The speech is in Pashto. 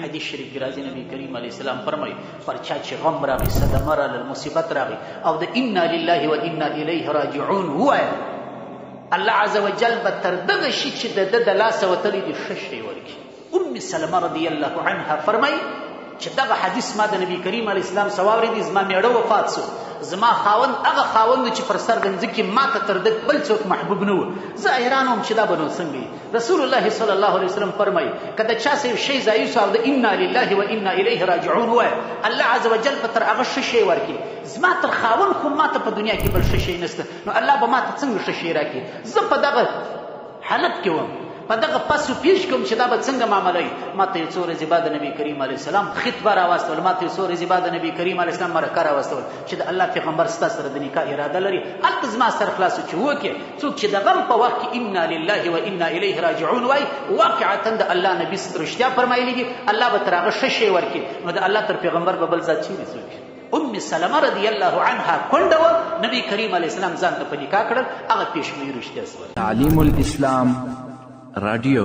حدیث شریف کې راځي نبی کریم علیه السلام فرمایي پر چا چې غم راغی صدمه راغله مصیبت راغی او د انا لله و انا الیه راجعون ووایه الله عز وجل به تر دغه شي چې د ده د لاسه وتلی دي ښه شی ورکړي. ام سلمه رضی الله عنها فرمایي چې دغه حدیث ما د نبی کریم علیه السلام څه واورېدي زما میړه وفات سو زما خاوند هغه خاوند چې پر سر د مځکې ما ته تر ده بل څوک محبوب نه و. زه حیران وم چې دا به نو څنګه وي. رسول الله صلی الله علیه وسلم فرمایي که د چا څه یو شی ضایع سو او د انا لله و انا الیه راجعون ووایه الله عز وجل به تر هغه ښه شی ورکړي. زما تر خاوند خو ما ته په دنیا کې بل ښه شی نشته نو الله به ما ته څنګه ښه شی راکړي. زه په دغه حالت کې وم په دغه پسو پیش کوم چې دا به څنګه معامله وي. ما ته یو څو ورځې بعد د نبي کریم علیه السلام خطبه راواستول ما ته یو څو ورځې بعد د نبي کریم علیه السلام مرکه راواستول چې د الله پیغمبر ستا سره د نکاح اراده لري. هلته زما سر خلاص چې وکړې څوک چې د غم په وخت کې انا لله و انا الیه راجعون وایي واقعتا د الله نبي رښتیا فرمایلي دي الله به تر هغه ښه شی ورکړي. نو د الله تر پیغمبر به بل ذات چیرې څوک. ام سلمه رضی الله عنها کونډه وه نبي کریم علیه السلام ځان ته په نکاح کړل هغه پیشګویي رښتیا شوه. تعلیم الاسلام رادیو